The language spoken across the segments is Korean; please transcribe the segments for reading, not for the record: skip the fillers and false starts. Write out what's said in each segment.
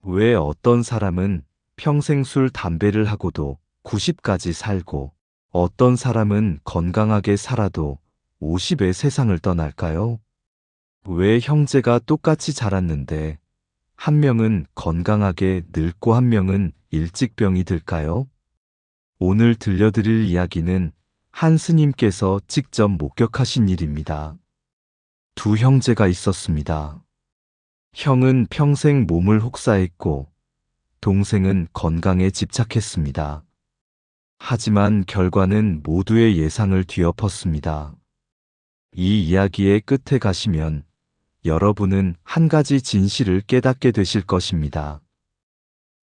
왜 어떤 사람은 평생 술, 담배를 하고도 90까지 살고 어떤 사람은 건강하게 살아도 50에 세상을 떠날까요? 왜 형제가 똑같이 자랐는데 한 명은 건강하게 늙고 한 명은 일찍 병이 들까요? 오늘 들려드릴 이야기는 한 스님께서 직접 목격하신 일입니다. 두 형제가 있었습니다. 형은 평생 몸을 혹사했고 동생은 건강에 집착했습니다. 하지만 결과는 모두의 예상을 뒤엎었습니다. 이 이야기의 끝에 가시면 여러분은 한 가지 진실을 깨닫게 되실 것입니다.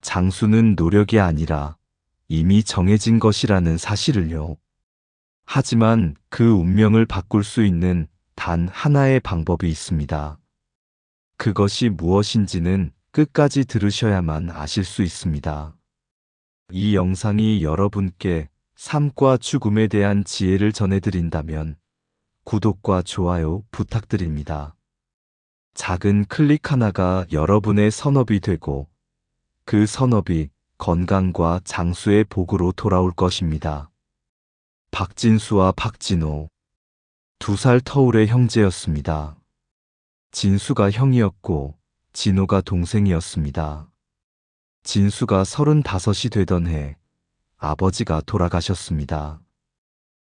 장수는 노력이 아니라 이미 정해진 것이라는 사실을요. 하지만 그 운명을 바꿀 수 있는 단 하나의 방법이 있습니다. 그것이 무엇인지는 끝까지 들으셔야만 아실 수 있습니다. 이 영상이 여러분께 삶과 죽음에 대한 지혜를 전해드린다면 구독과 좋아요 부탁드립니다. 작은 클릭 하나가 여러분의 선업이 되고 그 선업이 건강과 장수의 복으로 돌아올 것입니다. 박진수와 박진호, 2살 터울의 형제였습니다. 진수가 형이었고 진호가 동생이었습니다. 진수가 35이 되던 해 아버지가 돌아가셨습니다.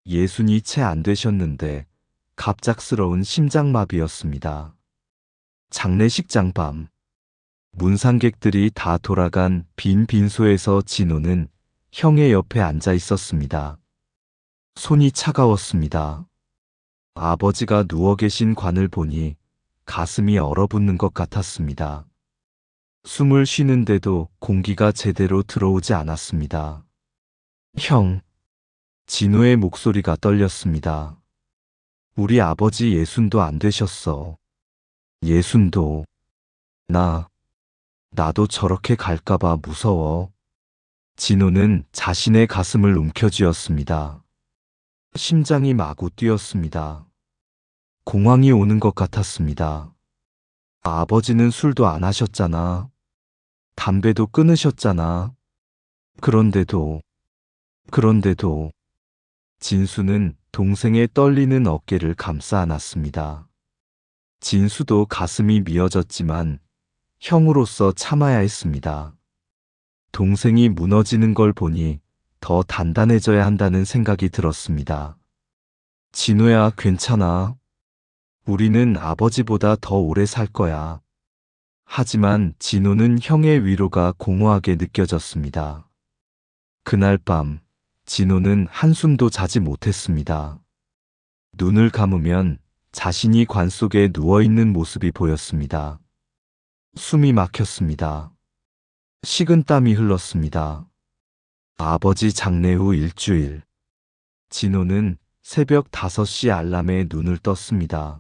예순이 채 안 되셨는데 갑작스러운 심장마비였습니다. 장례식장 밤, 문상객들이 다 돌아간 빈 빈소에서 진호는 형의 옆에 앉아 있었습니다. 손이 차가웠습니다. 아버지가 누워 계신 관을 보니 가슴이 얼어붙는 것 같았습니다. 숨을 쉬는데도 공기가 제대로 들어오지 않았습니다. 형, 진호의 목소리가 떨렸습니다. 우리 아버지 예순도 안 되셨어. 예순도. 나도 저렇게 갈까봐 무서워. 진호는 자신의 가슴을 움켜쥐었습니다. 심장이 마구 뛰었습니다. 공황이 오는 것 같았습니다. 아버지는 술도 안 하셨잖아. 담배도 끊으셨잖아. 그런데도 진수는 동생의 떨리는 어깨를 감싸 안았습니다. 진수도 가슴이 미어졌지만 형으로서 참아야 했습니다. 동생이 무너지는 걸 보니 더 단단해져야 한다는 생각이 들었습니다. 진호야, 괜찮아. 우리는 아버지보다 더 오래 살 거야. 하지만 진호는 형의 위로가 공허하게 느껴졌습니다. 그날 밤, 진호는 한숨도 자지 못했습니다. 눈을 감으면 자신이 관 속에 누워있는 모습이 보였습니다. 숨이 막혔습니다. 식은땀이 흘렀습니다. 아버지 장례 후 일주일, 진호는 새벽 5시 알람에 눈을 떴습니다.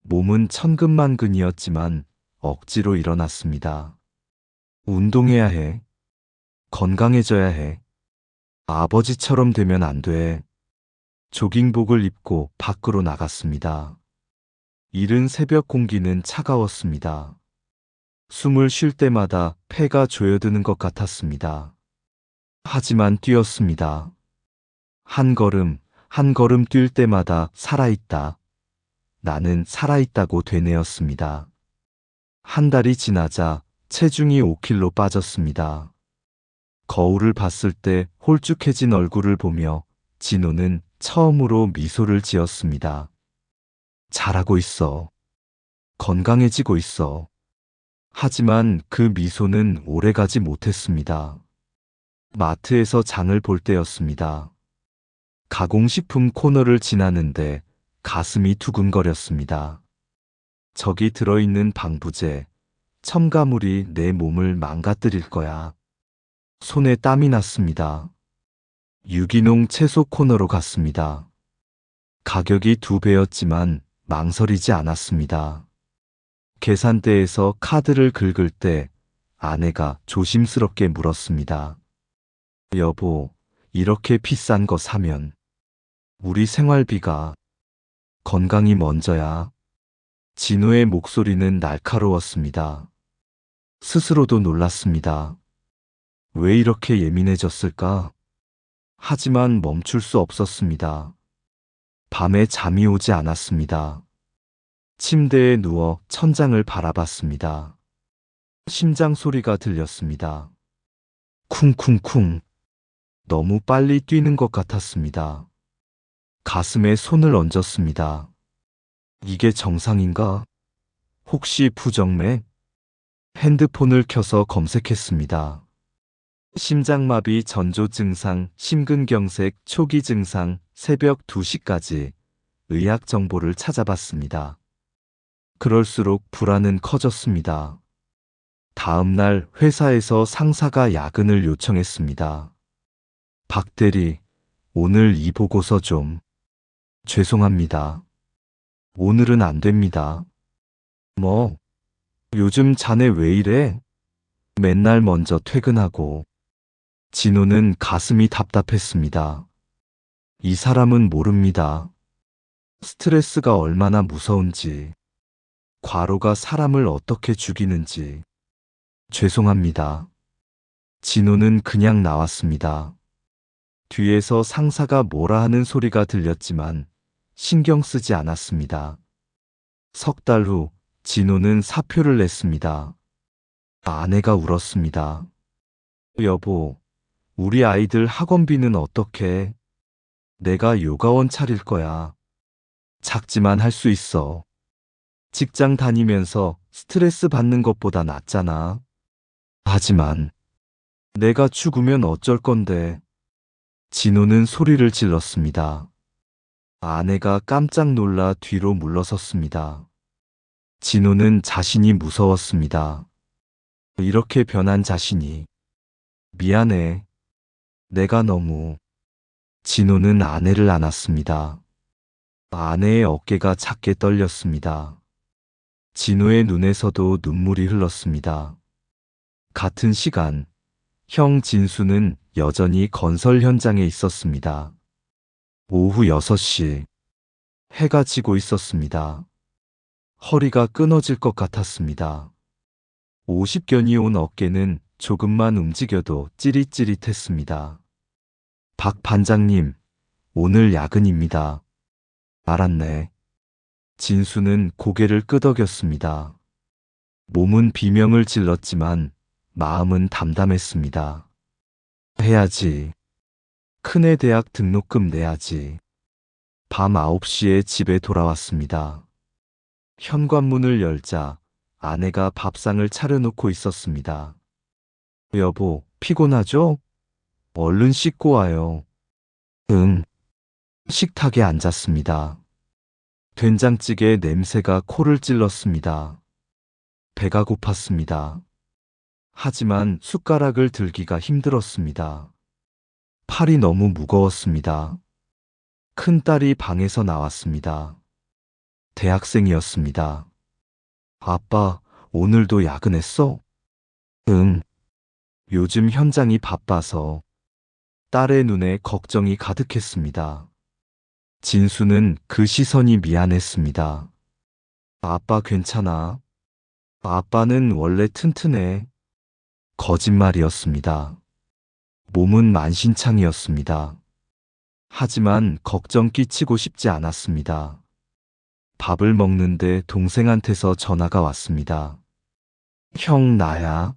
몸은 천근만근이었지만 억지로 일어났습니다. 운동해야 해. 건강해져야 해. 아버지처럼 되면 안 돼. 조깅복을 입고 밖으로 나갔습니다. 이른 새벽 공기는 차가웠습니다. 숨을 쉴 때마다 폐가 조여드는 것 같았습니다. 하지만 뛰었습니다. 한 걸음, 한 걸음 뛸 때마다 살아있다. 나는 살아있다고 되뇌었습니다. 한 달이 지나자 체중이 5kg 빠졌습니다. 거울을 봤을 때 홀쭉해진 얼굴을 보며 진호는 처음으로 미소를 지었습니다. 잘하고 있어. 건강해지고 있어. 하지만 그 미소는 오래가지 못했습니다. 마트에서 장을 볼 때였습니다. 가공식품 코너를 지나는데 가슴이 두근거렸습니다. 저기 들어있는 방부제, 첨가물이 내 몸을 망가뜨릴 거야. 손에 땀이 났습니다. 유기농 채소 코너로 갔습니다. 가격이 2배였지만 망설이지 않았습니다. 계산대에서 카드를 긁을 때 아내가 조심스럽게 물었습니다. 여보, 이렇게 비싼 거 사면 우리 생활비가. 건강이 먼저야. 진호의 목소리는 날카로웠습니다. 스스로도 놀랐습니다. 왜 이렇게 예민해졌을까? 하지만 멈출 수 없었습니다. 밤에 잠이 오지 않았습니다. 침대에 누워 천장을 바라봤습니다. 심장 소리가 들렸습니다. 쿵쿵쿵. 너무 빨리 뛰는 것 같았습니다. 가슴에 손을 얹었습니다. 이게 정상인가? 혹시 부정맥? 핸드폰을 켜서 검색했습니다. 심장마비 전조 증상, 심근경색 초기 증상, 새벽 2시까지 의학 정보를 찾아봤습니다. 그럴수록 불안은 커졌습니다. 다음 날 회사에서 상사가 야근을 요청했습니다. 박 대리, 오늘 이 보고서 좀. 죄송합니다. 오늘은 안 됩니다. 뭐, 요즘 자네 왜 이래? 맨날 먼저 퇴근하고. 진호는 가슴이 답답했습니다. 이 사람은 모릅니다. 스트레스가 얼마나 무서운지, 과로가 사람을 어떻게 죽이는지. 죄송합니다. 진호는 그냥 나왔습니다. 뒤에서 상사가 뭐라 하는 소리가 들렸지만 신경 쓰지 않았습니다. 석 달 후 진호는 사표를 냈습니다. 아내가 울었습니다. 여보, 우리 아이들 학원비는 어떻게? 내가 요가원 차릴 거야. 작지만 할 수 있어. 직장 다니면서 스트레스 받는 것보다 낫잖아. 하지만 내가 죽으면 어쩔 건데. 진호는 소리를 질렀습니다. 아내가 깜짝 놀라 뒤로 물러섰습니다. 진호는 자신이 무서웠습니다. 이렇게 변한 자신이. 미안해. 내가 너무. 진호는 아내를 안았습니다. 아내의 어깨가 작게 떨렸습니다. 진호의 눈에서도 눈물이 흘렀습니다. 같은 시간, 형 진수는 여전히 건설 현장에 있었습니다. 오후 6시, 해가 지고 있었습니다. 허리가 끊어질 것 같았습니다. 50견이 온 어깨는 조금만 움직여도 찌릿찌릿했습니다. 박 반장님, 오늘 야근입니다. 알았네. 진수는 고개를 끄덕였습니다. 몸은 비명을 질렀지만 마음은 담담했습니다. 해야지. 큰애 대학 등록금 내야지. 밤 9시에 집에 돌아왔습니다. 현관문을 열자 아내가 밥상을 차려놓고 있었습니다. 여보, 피곤하죠? 얼른 씻고 와요. 응. 식탁에 앉았습니다. 된장찌개 냄새가 코를 찔렀습니다. 배가 고팠습니다. 하지만 숟가락을 들기가 힘들었습니다. 팔이 너무 무거웠습니다. 큰딸이 방에서 나왔습니다. 대학생이었습니다. 아빠, 오늘도 야근했어? 응. 요즘 현장이 바빠서. 딸의 눈에 걱정이 가득했습니다. 진수는 그 시선이 미안했습니다. 아빠 괜찮아? 아빠는 원래 튼튼해. 거짓말이었습니다. 몸은 만신창이었습니다. 하지만 걱정 끼치고 싶지 않았습니다. 밥을 먹는데 동생한테서 전화가 왔습니다. 형, 나야.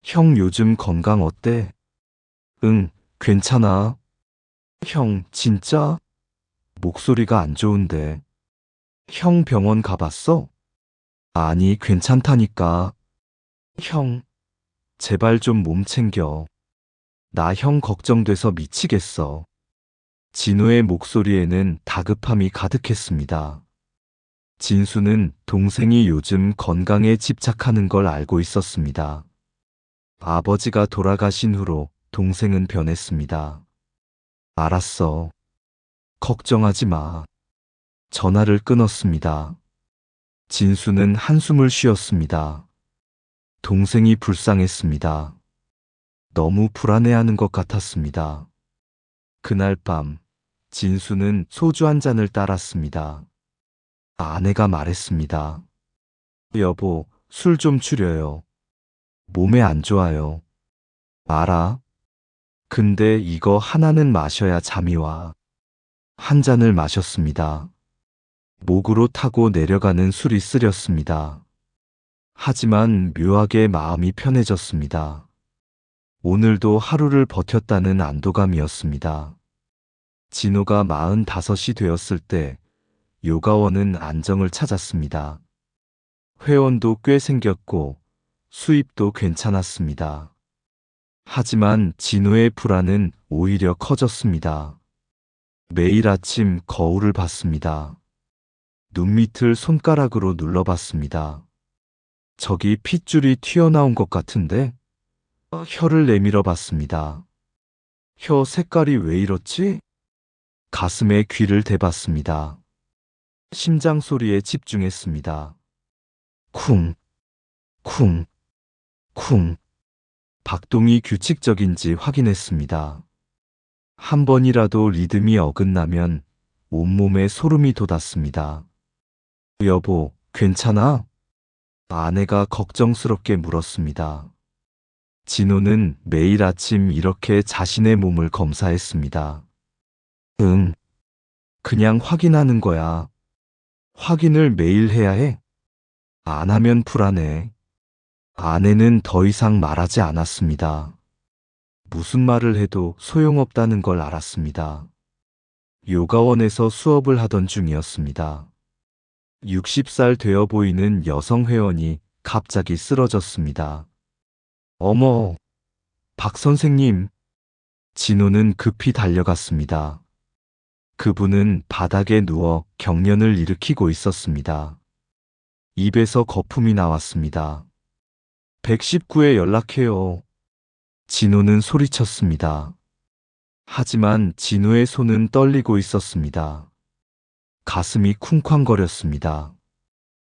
형 요즘 건강 어때? 응, 괜찮아. 형, 진짜? 목소리가 안 좋은데. 형 병원 가봤어? 아니, 괜찮다니까. 형, 제발 좀 몸 챙겨. 나 형 걱정돼서 미치겠어. 진호의 목소리에는 다급함이 가득했습니다. 진수는 동생이 요즘 건강에 집착하는 걸 알고 있었습니다. 아버지가 돌아가신 후로 동생은 변했습니다. 알았어. 걱정하지 마. 전화를 끊었습니다. 진수는 한숨을 쉬었습니다. 동생이 불쌍했습니다. 너무 불안해하는 것 같았습니다. 그날 밤, 진수는 소주 한 잔을 따랐습니다. 아내가 말했습니다. 여보, 술 좀 줄여요. 몸에 안 좋아요. 알아. 근데 이거 하나는 마셔야 잠이 와. 한 잔을 마셨습니다. 목으로 타고 내려가는 술이 쓰렸습니다. 하지만 묘하게 마음이 편해졌습니다. 오늘도 하루를 버텼다는 안도감이었습니다. 진호가 45이 되었을 때 요가원은 안정을 찾았습니다. 회원도 꽤 생겼고 수입도 괜찮았습니다. 하지만 진호의 불안은 오히려 커졌습니다. 매일 아침 거울을 봤습니다. 눈밑을 손가락으로 눌러봤습니다. 저기 핏줄이 튀어나온 것 같은데? 혀를 내밀어 봤습니다. 혀 색깔이 왜 이렇지? 가슴에 귀를 대봤습니다. 심장 소리에 집중했습니다. 쿵, 쿵, 쿵. 박동이 규칙적인지 확인했습니다. 한 번이라도 리듬이 어긋나면 온몸에 소름이 돋았습니다. 여보, 괜찮아? 아내가 걱정스럽게 물었습니다. 진호는 매일 아침 이렇게 자신의 몸을 검사했습니다. 응, 그냥 확인하는 거야. 확인을 매일 해야 해? 안 하면 불안해. 아내는 더 이상 말하지 않았습니다. 무슨 말을 해도 소용없다는 걸 알았습니다. 요가원에서 수업을 하던 중이었습니다. 60살 되어 보이는 여성 회원이 갑자기 쓰러졌습니다. 어머, 박 선생님. 진호는 급히 달려갔습니다. 그분은 바닥에 누워 경련을 일으키고 있었습니다. 입에서 거품이 나왔습니다. 119에 연락해요. 진호는 소리쳤습니다. 하지만 진호의 손은 떨리고 있었습니다. 가슴이 쿵쾅거렸습니다.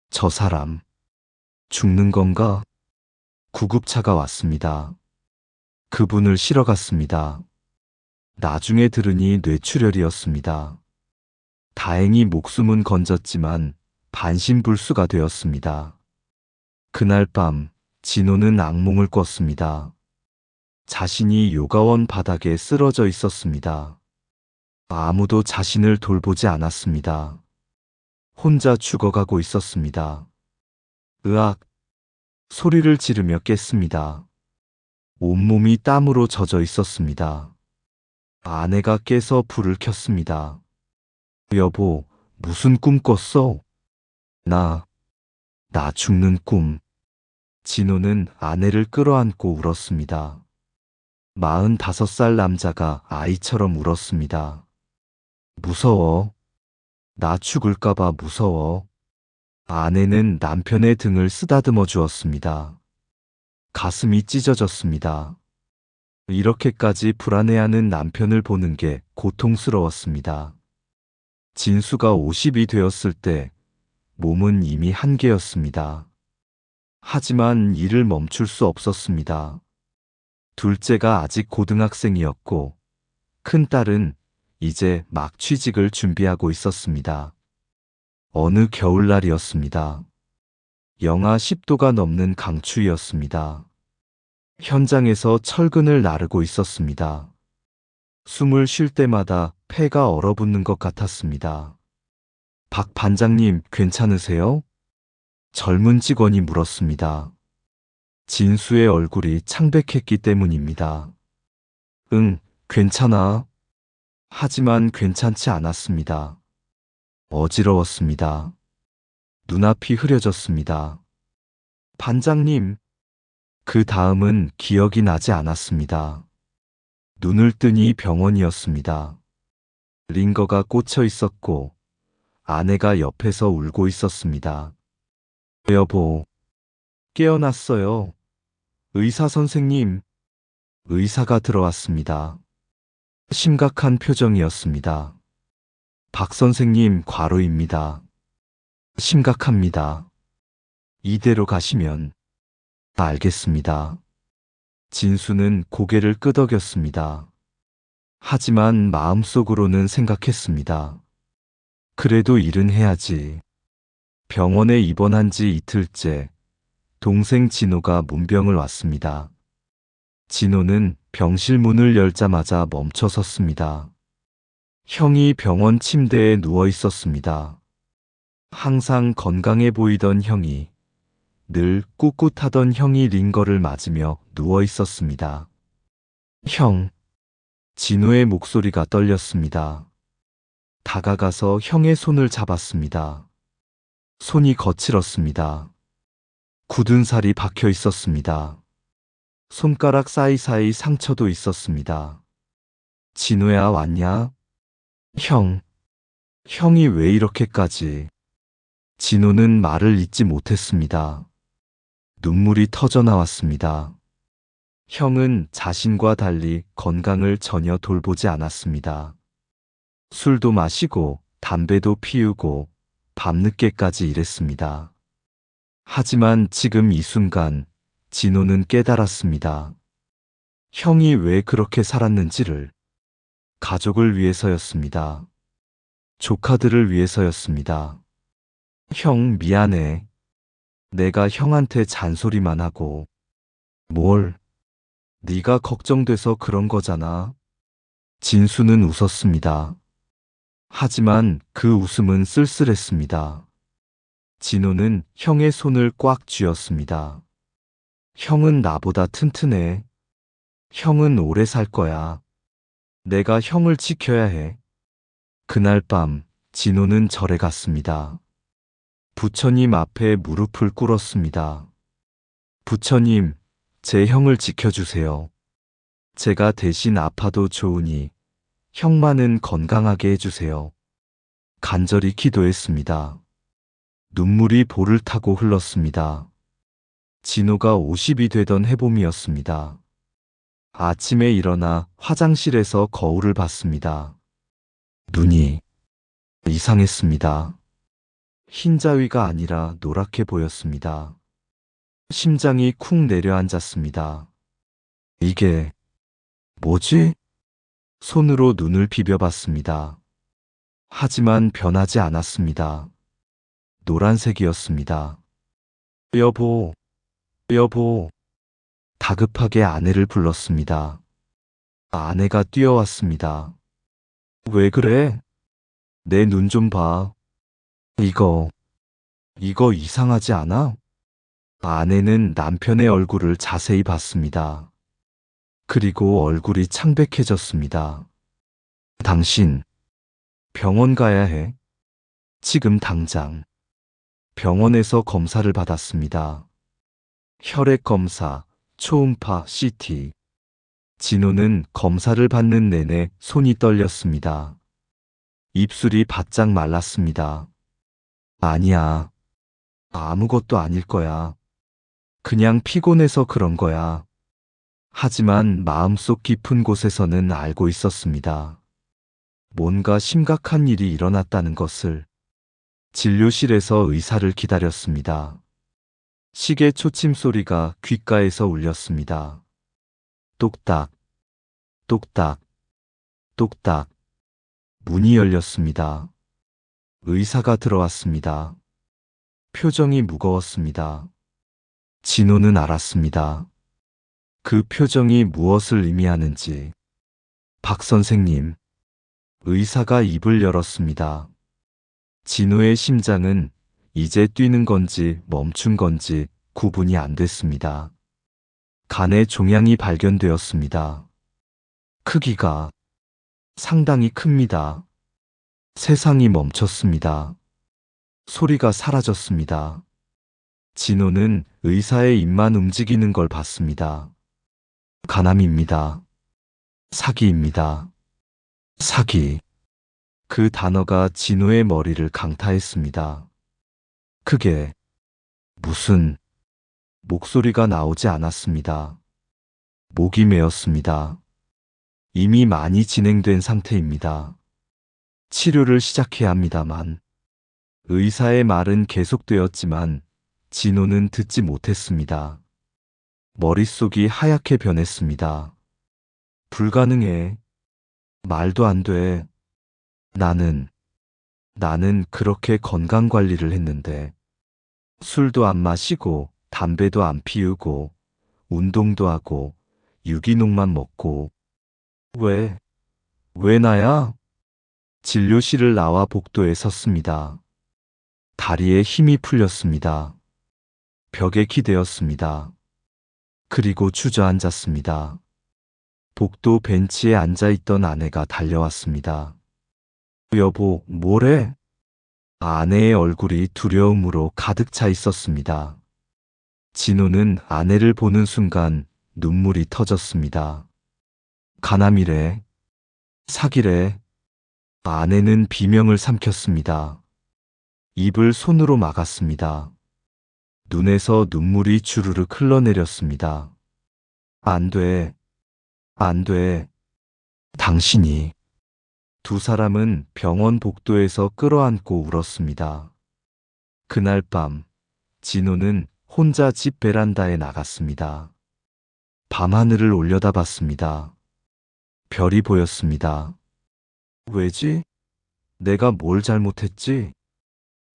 저 사람, 죽는 건가? 구급차가 왔습니다. 그분을 실어 갔습니다. 나중에 들으니 뇌출혈이었습니다. 다행히 목숨은 건졌지만 반신불수가 되었습니다. 그날 밤 진호는 악몽을 꿨습니다. 자신이 요가원 바닥에 쓰러져 있었습니다. 아무도 자신을 돌보지 않았습니다. 혼자 죽어가고 있었습니다. 으악! 소리를 지르며 깼습니다. 온몸이 땀으로 젖어 있었습니다. 아내가 깨서 불을 켰습니다. 여보, 무슨 꿈 꿨어? 나 죽는 꿈. 진호는 아내를 끌어안고 울었습니다. 45살 남자가 아이처럼 울었습니다. 무서워. 나 죽을까봐 무서워. 아내는 남편의 등을 쓰다듬어 주었습니다. 가슴이 찢어졌습니다. 이렇게까지 불안해하는 남편을 보는 게 고통스러웠습니다. 진수가 50이 되었을 때 몸은 이미 한계였습니다. 하지만 일을 멈출 수 없었습니다. 둘째가 아직 고등학생이었고 큰딸은 이제 막 취직을 준비하고 있었습니다. 어느 겨울날이었습니다. 영하 10도가 넘는 강추위였습니다. 현장에서 철근을 나르고 있었습니다. 숨을 쉴 때마다 폐가 얼어붙는 것 같았습니다. 박 반장님, 괜찮으세요? 젊은 직원이 물었습니다. 진수의 얼굴이 창백했기 때문입니다. 응, 괜찮아. 하지만 괜찮지 않았습니다. 어지러웠습니다. 눈앞이 흐려졌습니다. 반장님. 그 다음은 기억이 나지 않았습니다. 눈을 뜨니 병원이었습니다. 링거가 꽂혀 있었고 아내가 옆에서 울고 있었습니다. 여보, 깨어났어요. 의사 선생님. 의사가 들어왔습니다. 심각한 표정이었습니다. 박 선생님, 과로입니다. 심각합니다. 이대로 가시면. 알겠습니다. 진수는 고개를 끄덕였습니다. 하지만 마음속으로는 생각했습니다. 그래도 일은 해야지. 병원에 입원한 지 이틀째 동생 진호가 문병을 왔습니다. 진호는 병실 문을 열자마자 멈춰 섰습니다. 형이 병원 침대에 누워 있었습니다. 항상 건강해 보이던 형이, 늘 꿋꿋하던 형이 링거를 맞으며 누워 있었습니다. 형. 진호의 목소리가 떨렸습니다. 다가가서 형의 손을 잡았습니다. 손이 거칠었습니다. 굳은 살이 박혀 있었습니다. 손가락 사이사이 상처도 있었습니다. 진호야, 왔냐? 형. 형이 왜 이렇게까지? 진호는 말을 잇지 못했습니다. 눈물이 터져 나왔습니다. 형은 자신과 달리 건강을 전혀 돌보지 않았습니다. 술도 마시고 담배도 피우고 밤늦게까지 일했습니다. 하지만 지금 이 순간 진호는 깨달았습니다. 형이 왜 그렇게 살았는지를. 가족을 위해서였습니다. 조카들을 위해서였습니다. 형, 미안해. 내가 형한테 잔소리만 하고. 뭘? 네가 걱정돼서 그런 거잖아. 진수는 웃었습니다. 하지만 그 웃음은 쓸쓸했습니다. 진호는 형의 손을 꽉 쥐었습니다. 형은 나보다 튼튼해. 형은 오래 살 거야. 내가 형을 지켜야 해. 그날 밤 진호는 절에 갔습니다. 부처님 앞에 무릎을 꿇었습니다. 부처님, 제 형을 지켜주세요. 제가 대신 아파도 좋으니 형만은 건강하게 해주세요. 간절히 기도했습니다. 눈물이 볼을 타고 흘렀습니다. 진호가 50이 되던 해봄이었습니다. 아침에 일어나 화장실에서 거울을 봤습니다. 눈이 이상했습니다. 흰자위가 아니라 노랗게 보였습니다. 심장이 쿵 내려앉았습니다. 이게 뭐지? 손으로 눈을 비벼봤습니다. 하지만 변하지 않았습니다. 노란색이었습니다. 여보, 여보. 다급하게 아내를 불렀습니다. 아내가 뛰어왔습니다. 왜 그래? 내 눈 좀 봐. 이거 이상하지 않아? 아내는 남편의 얼굴을 자세히 봤습니다. 그리고 얼굴이 창백해졌습니다. 당신, 병원 가야 해. 지금 당장. 병원에서 검사를 받았습니다. 혈액 검사, 초음파, CT. 진호는 검사를 받는 내내 손이 떨렸습니다. 입술이 바짝 말랐습니다. 아니야. 아무것도 아닐 거야. 그냥 피곤해서 그런 거야. 하지만 마음속 깊은 곳에서는 알고 있었습니다. 뭔가 심각한 일이 일어났다는 것을. 진료실에서 의사를 기다렸습니다. 시계 초침 소리가 귓가에서 울렸습니다. 똑딱, 똑딱, 똑딱. 문이 열렸습니다. 의사가 들어왔습니다. 표정이 무거웠습니다. 진호는 알았습니다. 그 표정이 무엇을 의미하는지. 박 선생님. 의사가 입을 열었습니다. 진호의 심장은 이제 뛰는 건지 멈춘 건지 구분이 안 됐습니다. 간에 종양이 발견되었습니다. 크기가 상당히 큽니다. 세상이 멈췄습니다. 소리가 사라졌습니다. 진호는 의사의 입만 움직이는 걸 봤습니다. 간암입니다. 사기입니다. 사기. 그 단어가 진호의 머리를 강타했습니다. 그게 무슨 목소리가 나오지 않았습니다. 목이 메었습니다. 이미 많이 진행된 상태입니다. 치료를 시작해야 합니다만. 의사의 말은 계속되었지만 진호는 듣지 못했습니다. 머릿속이 하얗게 변했습니다. 불가능해. 말도 안 돼. 나는 그렇게 건강 관리를 했는데 술도 안 마시고 담배도 안 피우고, 운동도 하고, 유기농만 먹고. 왜 나야? 진료실을 나와 복도에 섰습니다. 다리에 힘이 풀렸습니다. 벽에 기대었습니다. 그리고 주저앉았습니다. 복도 벤치에 앉아있던 아내가 달려왔습니다. 여보, 뭐래? 아내의 얼굴이 두려움으로 가득 차 있었습니다. 진호는 아내를 보는 순간 눈물이 터졌습니다. 가남이래. 사기래. 아내는 비명을 삼켰습니다. 입을 손으로 막았습니다. 눈에서 눈물이 주르륵 흘러내렸습니다. 안 돼. 안 돼. 당신이. 두 사람은 병원 복도에서 끌어안고 울었습니다. 그날 밤, 진호는 혼자 집 베란다에 나갔습니다. 밤하늘을 올려다봤습니다. 별이 보였습니다. 왜지? 내가 뭘 잘못했지?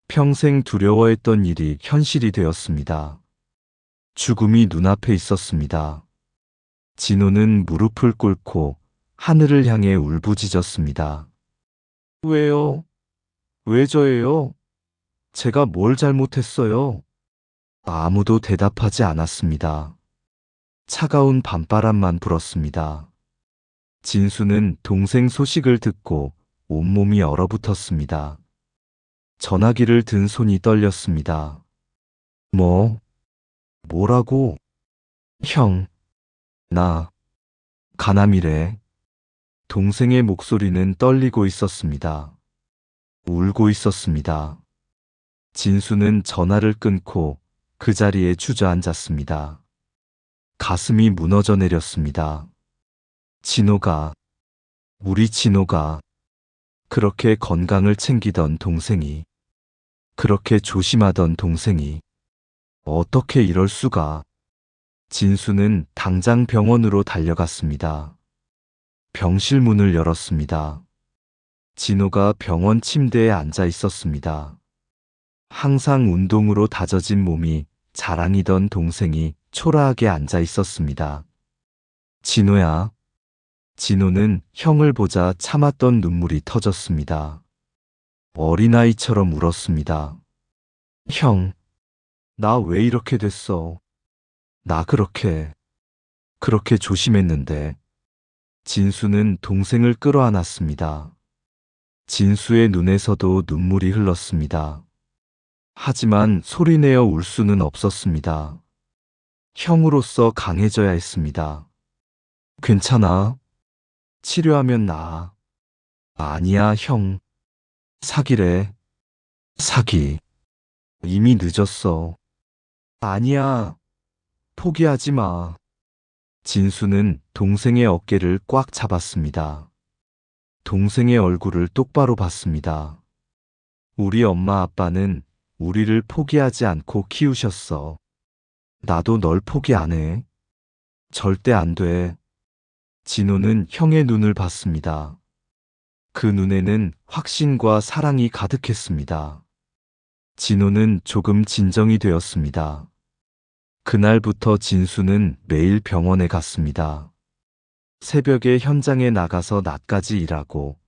평생 두려워했던 일이 현실이 되었습니다. 죽음이 눈앞에 있었습니다. 진호는 무릎을 꿇고 하늘을 향해 울부짖었습니다. 왜요? 왜 저예요? 제가 뭘 잘못했어요? 아무도 대답하지 않았습니다. 차가운 밤바람만 불었습니다. 진수는 동생 소식을 듣고 온몸이 얼어붙었습니다. 전화기를 든 손이 떨렸습니다. 뭐라고? 형, 나, 가남이래. 동생의 목소리는 떨리고 있었습니다. 울고 있었습니다. 진수는 전화를 끊고 그 자리에 주저앉았습니다. 가슴이 무너져 내렸습니다. 진호가, 우리 진호가, 그렇게 건강을 챙기던 동생이, 그렇게 조심하던 동생이, 어떻게 이럴 수가. 진수는 당장 병원으로 달려갔습니다. 병실 문을 열었습니다. 진호가 병원 침대에 앉아 있었습니다. 항상 운동으로 다져진 몸이 자랑이던 동생이 초라하게 앉아 있었습니다. 진호야. 진호는 형을 보자 참았던 눈물이 터졌습니다. 어린아이처럼 울었습니다. 형, 나 왜 이렇게 됐어? 나 그렇게 조심했는데. 진수는 동생을 끌어안았습니다. 진수의 눈에서도 눈물이 흘렀습니다. 하지만 소리내어 울 수는 없었습니다. 형으로서 강해져야 했습니다. 괜찮아. 치료하면 나아. 아니야, 형. 사기래. 사기. 이미 늦었어. 아니야. 포기하지 마. 진수는 동생의 어깨를 꽉 잡았습니다. 동생의 얼굴을 똑바로 봤습니다. 우리 엄마 아빠는 우리를 포기하지 않고 키우셨어. 나도 널 포기 안 해. 절대 안 돼. 진호는 형의 눈을 봤습니다. 그 눈에는 확신과 사랑이 가득했습니다. 진호는 조금 진정이 되었습니다. 그날부터 진수는 매일 병원에 갔습니다. 새벽에 현장에 나가서 낮까지 일하고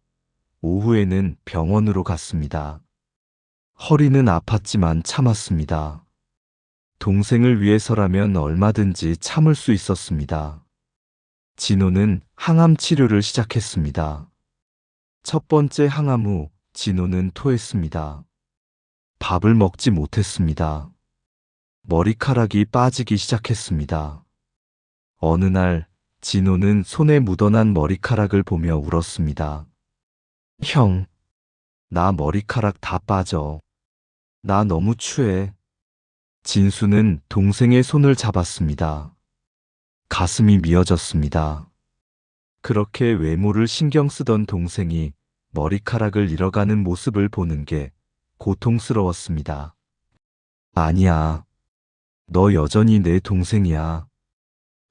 오후에는 병원으로 갔습니다. 허리는 아팠지만 참았습니다. 동생을 위해서라면 얼마든지 참을 수 있었습니다. 진호는 항암 치료를 시작했습니다. 첫 번째 항암 후 진호는 토했습니다. 밥을 먹지 못했습니다. 머리카락이 빠지기 시작했습니다. 어느 날 진호는 손에 묻어난 머리카락을 보며 울었습니다. 형, 나 머리카락 다 빠져. 나 너무 추해. 진수는 동생의 손을 잡았습니다. 가슴이 미어졌습니다. 그렇게 외모를 신경 쓰던 동생이 머리카락을 잃어가는 모습을 보는 게 고통스러웠습니다. 아니야. 너 여전히 내 동생이야.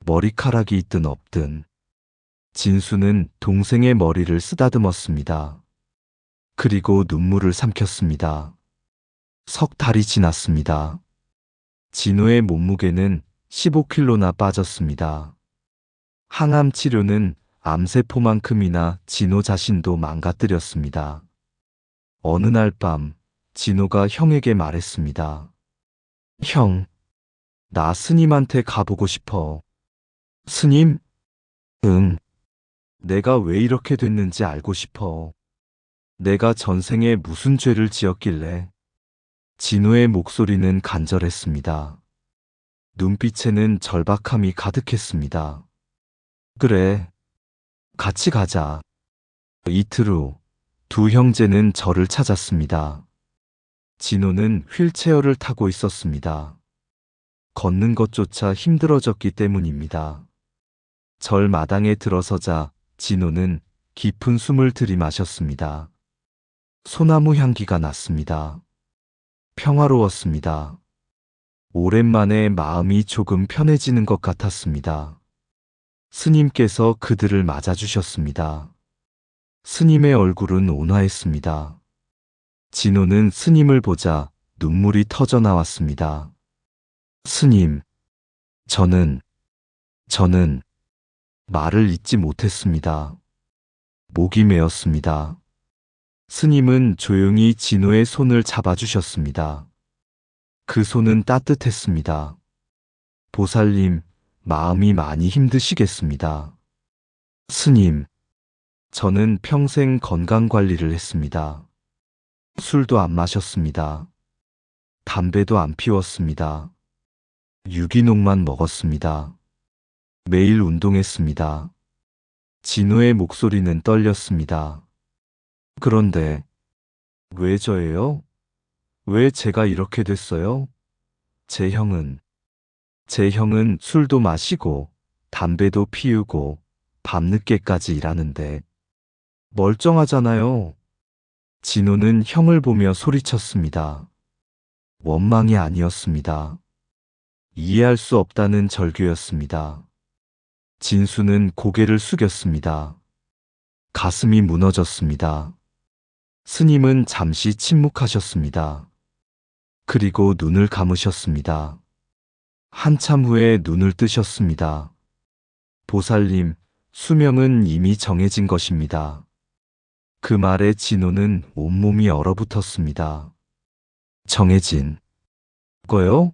머리카락이 있든 없든. 진수는 동생의 머리를 쓰다듬었습니다. 그리고 눈물을 삼켰습니다. 석 달이 지났습니다. 진호의 몸무게는 15kg나 빠졌습니다. 항암 치료는 암세포만큼이나 진호 자신도 망가뜨렸습니다. 어느 날 밤, 진호가 형에게 말했습니다. 형, 나 스님한테 가보고 싶어. 스님? 응. 내가 왜 이렇게 됐는지 알고 싶어. 내가 전생에 무슨 죄를 지었길래. 진호의 목소리는 간절했습니다. 눈빛에는 절박함이 가득했습니다. 그래, 같이 가자. 이틀 후, 두 형제는 저를 찾았습니다. 진호는 휠체어를 타고 있었습니다. 걷는 것조차 힘들어졌기 때문입니다. 절 마당에 들어서자 진호는 깊은 숨을 들이마셨습니다. 소나무 향기가 났습니다. 평화로웠습니다. 오랜만에 마음이 조금 편해지는 것 같았습니다. 스님께서 그들을 맞아주셨습니다. 스님의 얼굴은 온화했습니다. 진호는 스님을 보자 눈물이 터져 나왔습니다. 스님, 저는 말을 잇지 못했습니다. 목이 메었습니다. 스님은 조용히 진호의 손을 잡아주셨습니다. 그 손은 따뜻했습니다. 보살님, 마음이 많이 힘드시겠습니다. 스님, 저는 평생 건강 관리를 했습니다. 술도 안 마셨습니다. 담배도 안 피웠습니다. 유기농만 먹었습니다. 매일 운동했습니다. 진호의 목소리는 떨렸습니다. 그런데 왜 저예요? 왜 제가 이렇게 됐어요? 제 형은 술도 마시고 담배도 피우고 밤늦게까지 일하는데 멀쩡하잖아요. 진호는 형을 보며 소리쳤습니다. 원망이 아니었습니다. 이해할 수 없다는 절규였습니다. 진수는 고개를 숙였습니다. 가슴이 무너졌습니다. 스님은 잠시 침묵하셨습니다. 그리고 눈을 감으셨습니다. 한참 후에 눈을 뜨셨습니다. 보살님, 수명은 이미 정해진 것입니다. 그 말에 진호는 온몸이 얼어붙었습니다. 정해진 거요?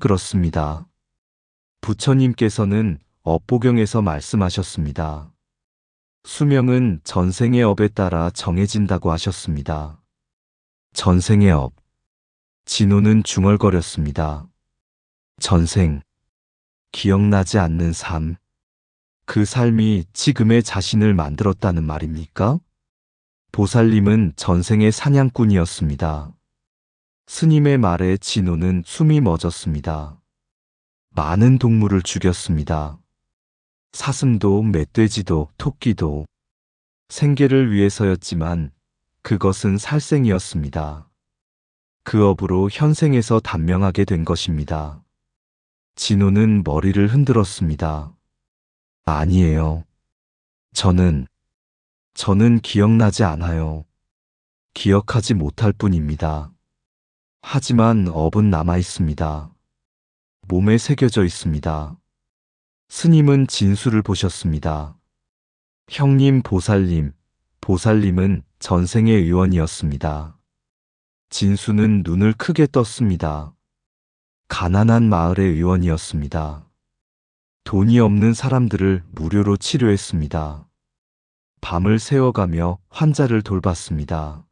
그렇습니다. 부처님께서는 업보경에서 말씀하셨습니다. 수명은 전생의 업에 따라 정해진다고 하셨습니다. 전생의 업. 진호는 중얼거렸습니다. 전생. 기억나지 않는 삶. 그 삶이 지금의 자신을 만들었다는 말입니까? 보살님은 전생의 사냥꾼이었습니다. 스님의 말에 진호는 숨이 멎었습니다. 많은 동물을 죽였습니다. 사슴도 멧돼지도 토끼도 생계를 위해서였지만 그것은 살생이었습니다. 그 업으로 현생에서 단명하게 된 것입니다. 진호는 머리를 흔들었습니다. 아니에요. 저는 기억나지 않아요. 기억하지 못할 뿐입니다. 하지만 업은 남아 있습니다. 몸에 새겨져 있습니다. 스님은 진수를 보셨습니다. 형님 보살님은 전생의 의원이었습니다. 진수는 눈을 크게 떴습니다. 가난한 마을의 의원이었습니다. 돈이 없는 사람들을 무료로 치료했습니다. 밤을 새워가며 환자를 돌봤습니다.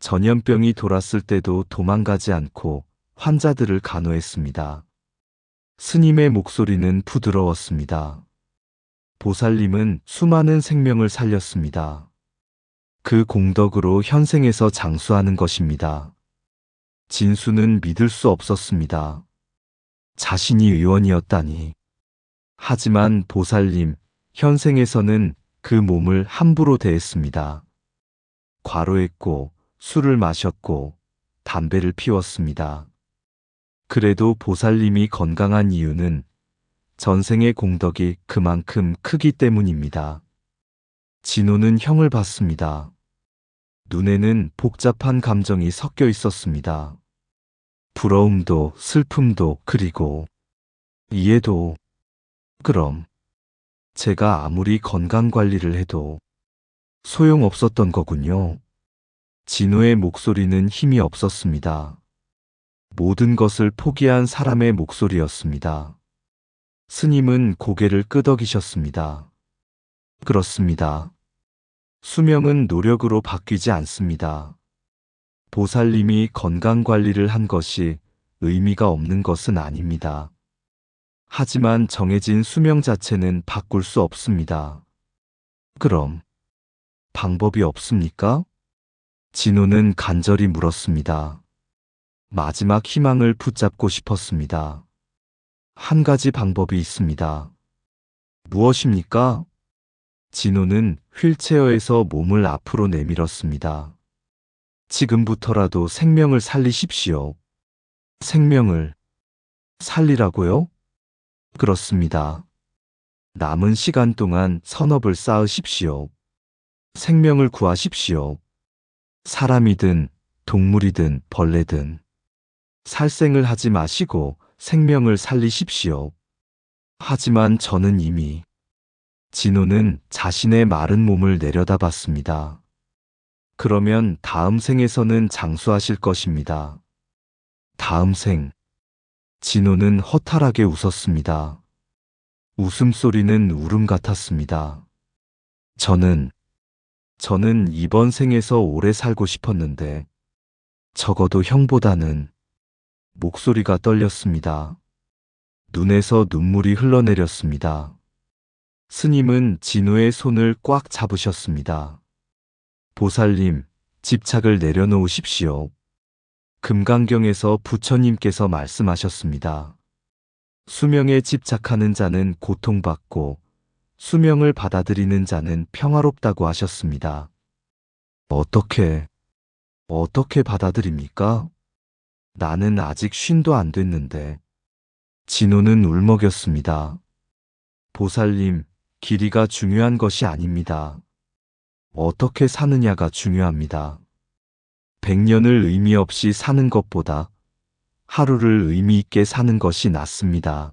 전염병이 돌았을 때도 도망가지 않고 환자들을 간호했습니다. 스님의 목소리는 부드러웠습니다. 보살님은 수많은 생명을 살렸습니다. 그 공덕으로 현생에서 장수하는 것입니다. 진수는 믿을 수 없었습니다. 자신이 의원이었다니. 하지만 보살님, 현생에서는 그 몸을 함부로 대했습니다. 과로했고, 술을 마셨고, 담배를 피웠습니다. 그래도 보살님이 건강한 이유는 전생의 공덕이 그만큼 크기 때문입니다. 진호는 형을 봤습니다. 눈에는 복잡한 감정이 섞여 있었습니다. 부러움도 슬픔도 그리고 이해도. 그럼 제가 아무리 건강 관리를 해도 소용없었던 거군요. 진우의 목소리는 힘이 없었습니다. 모든 것을 포기한 사람의 목소리였습니다. 스님은 고개를 끄덕이셨습니다. 그렇습니다. 수명은 노력으로 바뀌지 않습니다. 보살님이 건강 관리를 한 것이 의미가 없는 것은 아닙니다. 하지만 정해진 수명 자체는 바꿀 수 없습니다. 그럼 방법이 없습니까? 진호는 간절히 물었습니다. 마지막 희망을 붙잡고 싶었습니다. 한 가지 방법이 있습니다. 무엇입니까? 진호는 휠체어에서 몸을 앞으로 내밀었습니다. 지금부터라도 생명을 살리십시오. 생명을 살리라고요? 그렇습니다. 남은 시간 동안 선업을 쌓으십시오. 생명을 구하십시오. 사람이든 동물이든 벌레든 살생을 하지 마시고 생명을 살리십시오. 하지만 저는 이미. 진호는 자신의 마른 몸을 내려다봤습니다. 그러면 다음 생에서는 장수하실 것입니다. 다음 생. 진호는 허탈하게 웃었습니다. 웃음소리는 울음 같았습니다. 저는 이번 생에서 오래 살고 싶었는데 적어도 형보다는. 목소리가 떨렸습니다. 눈에서 눈물이 흘러내렸습니다. 스님은 진우의 손을 꽉 잡으셨습니다. 보살님, 집착을 내려놓으십시오. 금강경에서 부처님께서 말씀하셨습니다. 수명에 집착하는 자는 고통받고 수명을 받아들이는 자는 평화롭다고 하셨습니다. 어떻게 받아들입니까? 나는 아직 쉰도 안 됐는데. 진호는 울먹였습니다. 보살님, 길이가 중요한 것이 아닙니다. 어떻게 사느냐가 중요합니다. 100년을 의미 없이 사는 것보다 하루를 의미 있게 사는 것이 낫습니다.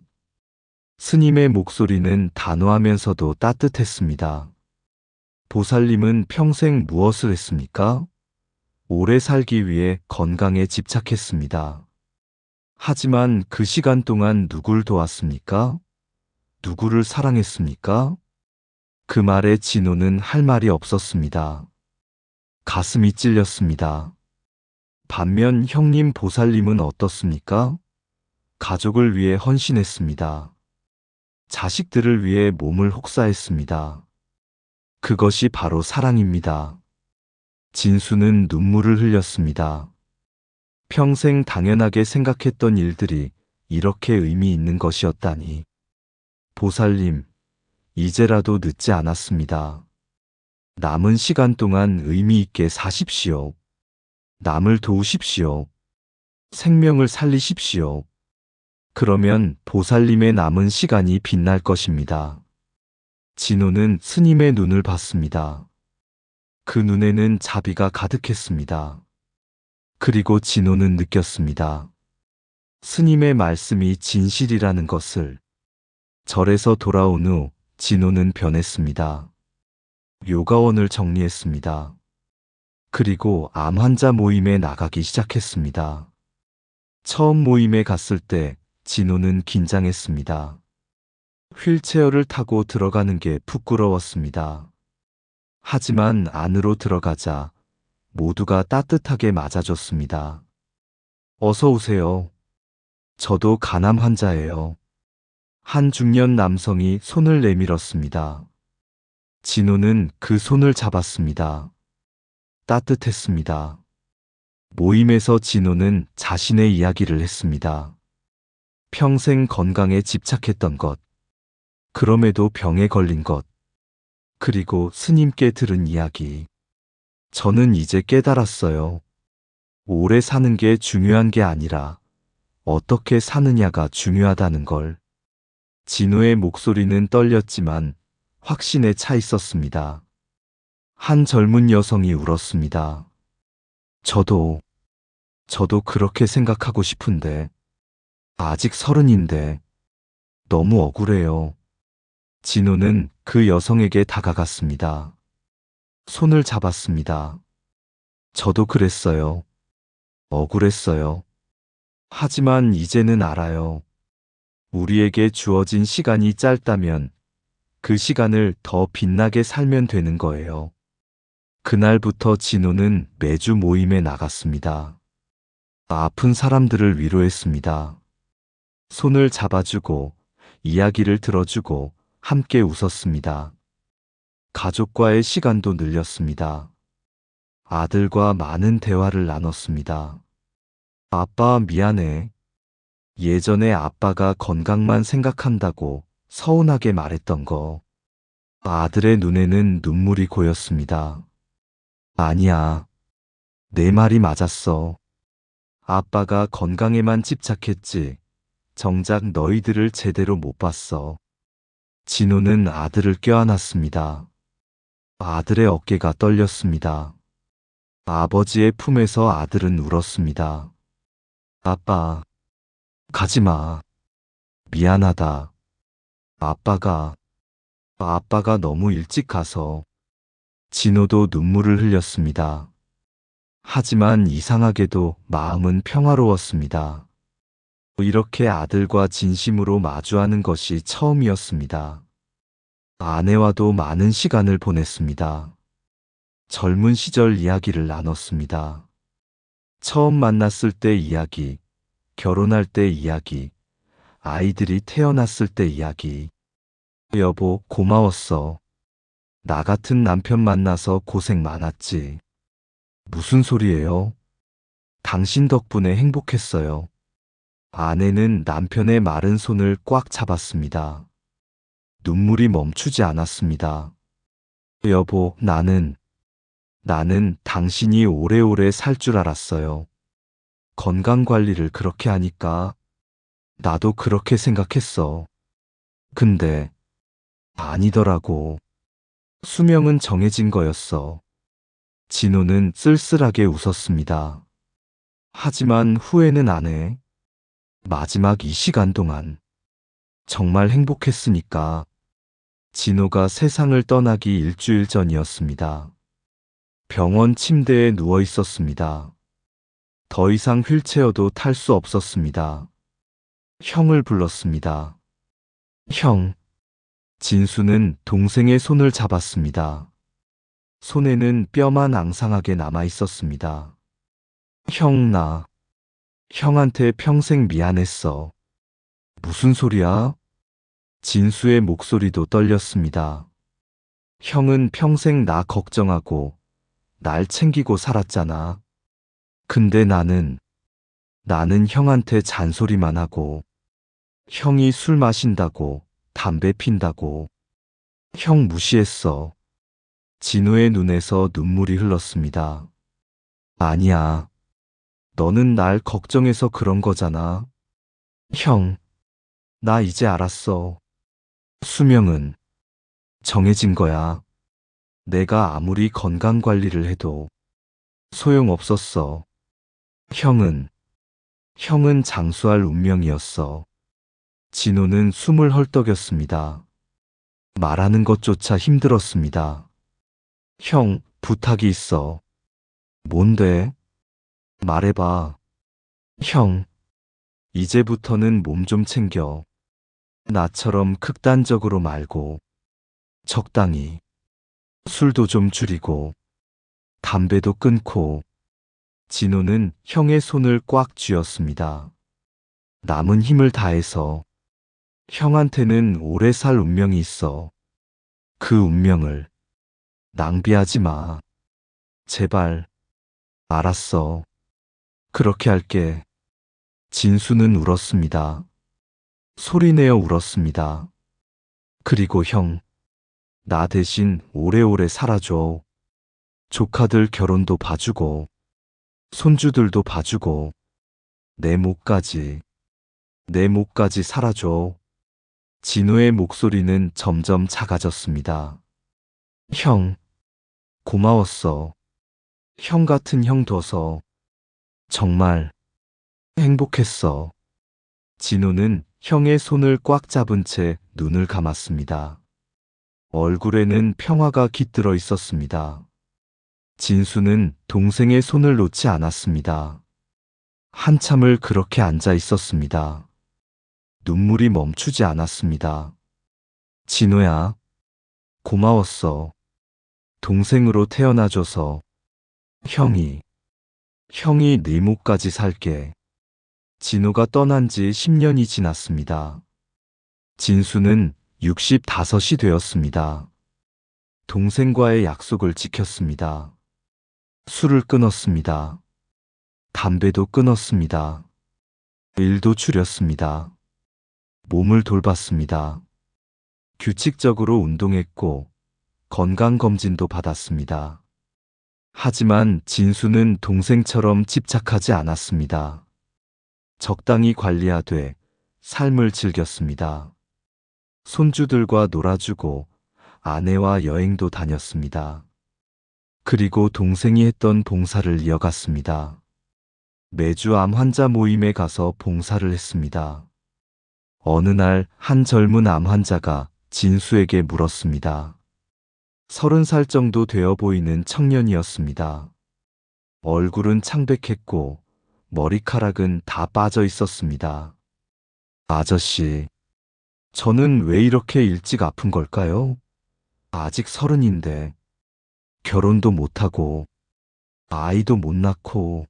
스님의 목소리는 단호하면서도 따뜻했습니다. 보살님은 평생 무엇을 했습니까? 오래 살기 위해 건강에 집착했습니다. 하지만 그 시간 동안 누굴 도왔습니까? 누구를 사랑했습니까? 그 말에 진호는 할 말이 없었습니다. 가슴이 찔렸습니다. 반면 형님 보살님은 어떻습니까? 가족을 위해 헌신했습니다. 자식들을 위해 몸을 혹사했습니다. 그것이 바로 사랑입니다. 진수는 눈물을 흘렸습니다. 평생 당연하게 생각했던 일들이 이렇게 의미 있는 것이었다니. 보살님, 이제라도 늦지 않았습니다. 남은 시간 동안 의미 있게 사십시오. 남을 도우십시오. 생명을 살리십시오. 그러면 보살님의 남은 시간이 빛날 것입니다. 진호는 스님의 눈을 봤습니다. 그 눈에는 자비가 가득했습니다. 그리고 진호는 느꼈습니다. 스님의 말씀이 진실이라는 것을. 절에서 돌아온 후 진호는 변했습니다. 요가원을 정리했습니다. 그리고 암 환자 모임에 나가기 시작했습니다. 처음 모임에 갔을 때 진호는 긴장했습니다. 휠체어를 타고 들어가는 게 부끄러웠습니다. 하지만 안으로 들어가자 모두가 따뜻하게 맞아줬습니다. 어서 오세요. 저도 간암 환자예요. 한 중년 남성이 손을 내밀었습니다. 진호는 그 손을 잡았습니다. 따뜻했습니다. 모임에서 진호는 자신의 이야기를 했습니다. 평생 건강에 집착했던 것, 그럼에도 병에 걸린 것, 그리고 스님께 들은 이야기. 저는 이제 깨달았어요. 오래 사는 게 중요한 게 아니라 어떻게 사느냐가 중요하다는 걸. 진호의 목소리는 떨렸지만 확신에 차 있었습니다. 한 젊은 여성이 울었습니다. 저도 저도 그렇게 생각하고 싶은데 아직 30인데 너무 억울해요. 진호는 그 여성에게 다가갔습니다. 손을 잡았습니다. 저도 그랬어요. 억울했어요. 하지만 이제는 알아요. 우리에게 주어진 시간이 짧다면 그 시간을 더 빛나게 살면 되는 거예요. 그날부터 진호는 매주 모임에 나갔습니다. 아픈 사람들을 위로했습니다. 손을 잡아주고 이야기를 들어주고 함께 웃었습니다. 가족과의 시간도 늘렸습니다. 아들과 많은 대화를 나눴습니다. 아빠 미안해. 예전에 아빠가 건강만 생각한다고 서운하게 말했던 거. 아들의 눈에는 눈물이 고였습니다. 아니야. 내 말이 맞았어. 아빠가 건강에만 집착했지. 정작 너희들을 제대로 못 봤어. 진호는 아들을 껴안았습니다. 아들의 어깨가 떨렸습니다. 아버지의 품에서 아들은 울었습니다. 아빠, 가지 마. 미안하다. 아빠가 너무 일찍 가서. 진호도 눈물을 흘렸습니다. 하지만 이상하게도 마음은 평화로웠습니다. 이렇게 아들과 진심으로 마주하는 것이 처음이었습니다. 아내와도 많은 시간을 보냈습니다. 젊은 시절 이야기를 나눴습니다. 처음 만났을 때 이야기, 결혼할 때 이야기, 아이들이 태어났을 때 이야기. 여보, 고마웠어. 나 같은 남편 만나서 고생 많았지. 무슨 소리예요? 당신 덕분에 행복했어요. 아내는 남편의 마른 손을 꽉 잡았습니다. 눈물이 멈추지 않았습니다. 여보, 나는 당신이 오래오래 살 줄 알았어요. 건강 관리를 그렇게 하니까 나도 그렇게 생각했어. 근데 아니더라고. 수명은 정해진 거였어. 진호는 쓸쓸하게 웃었습니다. 하지만 후회는 안 해. 마지막 이 시간 동안 정말 행복했으니까. 진호가 세상을 떠나기 일주일 전이었습니다. 병원 침대에 누워 있었습니다. 더 이상 휠체어도 탈 수 없었습니다. 형을 불렀습니다. 형. 진수는 동생의 손을 잡았습니다. 손에는 뼈만 앙상하게 남아 있었습니다. 형, 형한테 평생 미안했어. 무슨 소리야? 진수의 목소리도 떨렸습니다. 형은 평생 나 걱정하고 날 챙기고 살았잖아. 근데 나는 형한테 잔소리만 하고, 형이 술 마신다고, 담배 핀다고, 형 무시했어. 진우의 눈에서 눈물이 흘렀습니다. 아니야. 너는 날 걱정해서 그런 거잖아. 형, 나 이제 알았어. 수명은 정해진 거야. 내가 아무리 건강 관리를 해도 소용없었어. 형은 장수할 운명이었어. 진호는 숨을 헐떡였습니다. 말하는 것조차 힘들었습니다. 형, 부탁이 있어. 뭔데? 말해봐. 형, 이제부터는 몸 좀 챙겨. 나처럼 극단적으로 말고, 적당히. 술도 좀 줄이고, 담배도 끊고. 진호는 형의 손을 꽉 쥐었습니다. 남은 힘을 다해서 형한테는 오래 살 운명이 있어. 그 운명을 낭비하지 마. 제발. 알았어. 그렇게 할게. 진수는 울었습니다. 소리내어 울었습니다. 그리고 형, 나 대신 오래오래 살아줘. 조카들 결혼도 봐주고, 손주들도 봐주고, 내 목까지 살아줘. 진우의 목소리는 점점 작아졌습니다. 형, 고마웠어. 형 같은 형 둬서 정말 행복했어. 진호는 형의 손을 꽉 잡은 채 눈을 감았습니다. 얼굴에는 평화가 깃들어 있었습니다. 진수는 동생의 손을 놓지 않았습니다. 한참을 그렇게 앉아 있었습니다. 눈물이 멈추지 않았습니다. 진호야, 고마웠어. 동생으로 태어나줘서. 형이 네 목까지 살게. 진호가 떠난 지 10년이 지났습니다. 진수는 65이 되었습니다. 동생과의 약속을 지켰습니다. 술을 끊었습니다. 담배도 끊었습니다. 일도 줄였습니다. 몸을 돌봤습니다. 규칙적으로 운동했고 건강검진도 받았습니다. 하지만 진수는 동생처럼 집착하지 않았습니다. 적당히 관리하되 삶을 즐겼습니다. 손주들과 놀아주고 아내와 여행도 다녔습니다. 그리고 동생이 했던 봉사를 이어갔습니다. 매주 암 환자 모임에 가서 봉사를 했습니다. 어느 날 한 젊은 암 환자가 진수에게 물었습니다. 30살 정도 되어 보이는 청년이었습니다. 얼굴은 창백했고 머리카락은 다 빠져 있었습니다. 아저씨, 저는 왜 이렇게 일찍 아픈 걸까요? 아직 30인데 결혼도 못하고 아이도 못 낳고.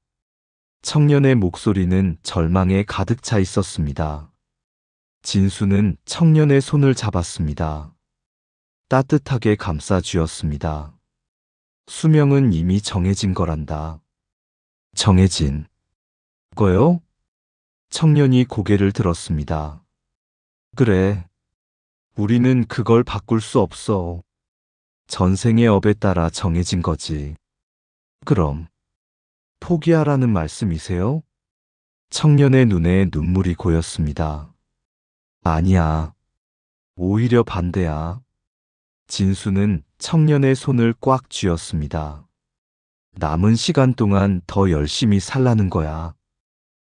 청년의 목소리는 절망에 가득 차 있었습니다. 진수는 청년의 손을 잡았습니다. 따뜻하게 감싸 주었습니다. 수명은 이미 정해진 거란다. 정해진 거요? 청년이 고개를 들었습니다. 그래, 우리는 그걸 바꿀 수 없어. 전생의 업에 따라 정해진 거지. 그럼 포기하라는 말씀이세요? 청년의 눈에 눈물이 고였습니다. 아니야. 오히려 반대야. 진수는 청년의 손을 꽉 쥐었습니다. 남은 시간 동안 더 열심히 살라는 거야.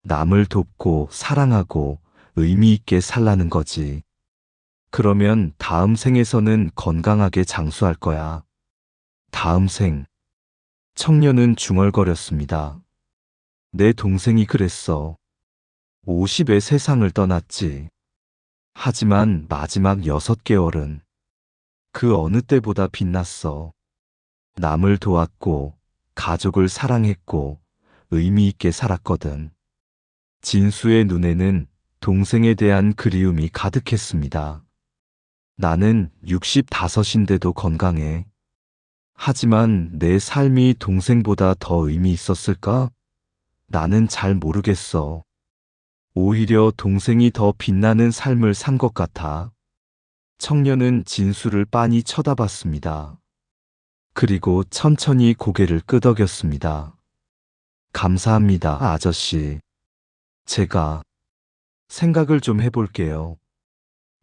남을 돕고 사랑하고 의미 있게 살라는 거지. 그러면 다음 생에서는 건강하게 장수할 거야. 다음 생. 청년은 중얼거렸습니다. 내 동생이 그랬어. 50에 세상을 떠났지. 하지만 마지막 6개월은 그 어느 때보다 빛났어. 남을 도왔고, 가족을 사랑했고, 의미 있게 살았거든. 진수의 눈에는 동생에 대한 그리움이 가득했습니다. 나는 65인데도 건강해. 하지만 내 삶이 동생보다 더 의미 있었을까? 나는 잘 모르겠어. 오히려 동생이 더 빛나는 삶을 산 것 같아. 청년은 진수를 빤히 쳐다봤습니다. 그리고 천천히 고개를 끄덕였습니다. 감사합니다, 아저씨. 제가 생각을 좀 해볼게요.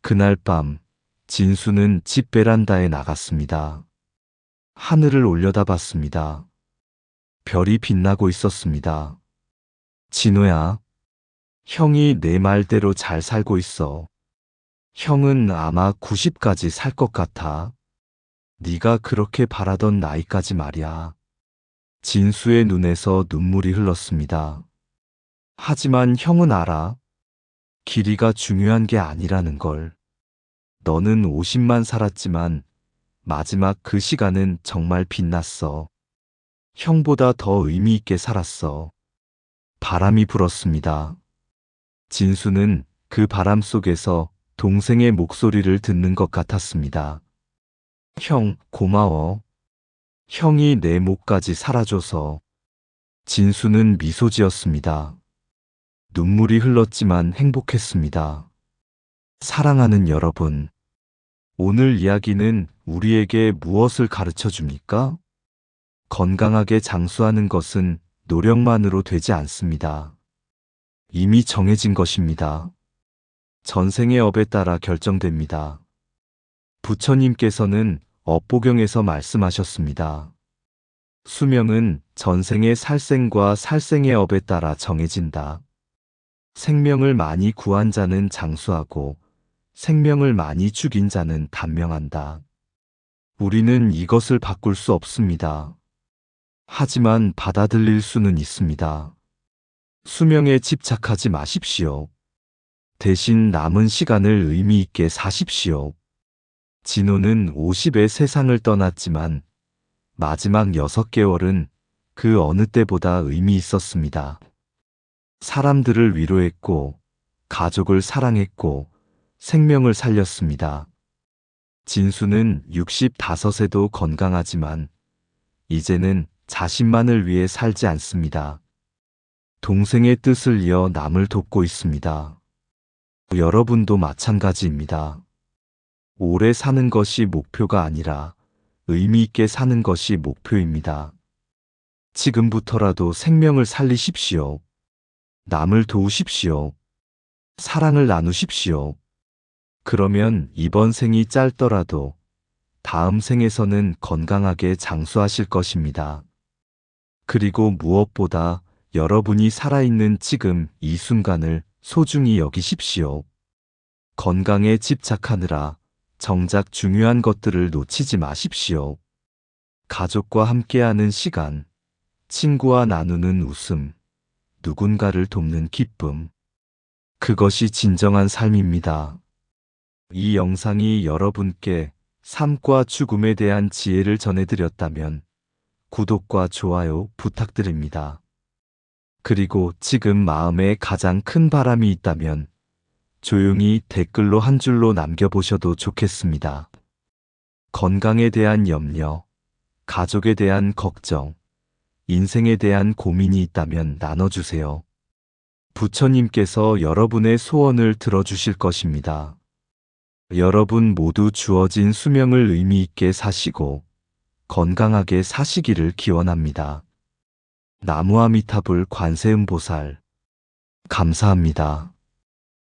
그날 밤, 진수는 집 베란다에 나갔습니다. 하늘을 올려다봤습니다. 별이 빛나고 있었습니다. 진호야, 형이 내 말대로 잘 살고 있어. 형은 아마 90까지 살 것 같아. 네가 그렇게 바라던 나이까지 말이야. 진수의 눈에서 눈물이 흘렀습니다. 하지만 형은 알아. 길이가 중요한 게 아니라는 걸. 너는 50만 살았지만 마지막 그 시간은 정말 빛났어. 형보다 더 의미 있게 살았어. 바람이 불었습니다. 진수는 그 바람 속에서 동생의 목소리를 듣는 것 같았습니다. 형, 고마워. 형이 내 목까지 살아줘서. 진수는 미소 지었습니다. 눈물이 흘렀지만 행복했습니다. 사랑하는 여러분, 오늘 이야기는 우리에게 무엇을 가르쳐 줍니까? 건강하게 장수하는 것은 노력만으로 되지 않습니다. 이미 정해진 것입니다. 전생의 업에 따라 결정됩니다. 부처님께서는 업보경에서 말씀하셨습니다. 수명은 전생의 살생과 살생의 업에 따라 정해진다. 생명을 많이 구한 자는 장수하고 생명을 많이 죽인 자는 단명한다. 우리는 이것을 바꿀 수 없습니다. 하지만 받아들일 수는 있습니다. 수명에 집착하지 마십시오. 대신 남은 시간을 의미 있게 사십시오. 진호는 50에 세상을 떠났지만 마지막 6개월은 그 어느 때보다 의미 있었습니다. 사람들을 위로했고, 가족을 사랑했고, 생명을 살렸습니다. 진수는 65에도 건강하지만 이제는 자신만을 위해 살지 않습니다. 동생의 뜻을 이어 남을 돕고 있습니다. 여러분도 마찬가지입니다. 오래 사는 것이 목표가 아니라 의미 있게 사는 것이 목표입니다. 지금부터라도 생명을 살리십시오. 남을 도우십시오. 사랑을 나누십시오. 그러면 이번 생이 짧더라도 다음 생에서는 건강하게 장수하실 것입니다. 그리고 무엇보다 여러분이 살아있는 지금 이 순간을 소중히 여기십시오. 건강에 집착하느라 정작 중요한 것들을 놓치지 마십시오. 가족과 함께하는 시간, 친구와 나누는 웃음, 누군가를 돕는 기쁨. 그것이 진정한 삶입니다. 이 영상이 여러분께 삶과 죽음에 대한 지혜를 전해드렸다면 구독과 좋아요 부탁드립니다. 그리고 지금 마음에 가장 큰 바람이 있다면 조용히 댓글로 한 줄로 남겨보셔도 좋겠습니다. 건강에 대한 염려, 가족에 대한 걱정, 인생에 대한 고민이 있다면 나눠주세요. 부처님께서 여러분의 소원을 들어주실 것입니다. 여러분 모두 주어진 수명을 의미 있게 사시고 건강하게 사시기를 기원합니다. 나무아미타불 관세음보살 감사합니다.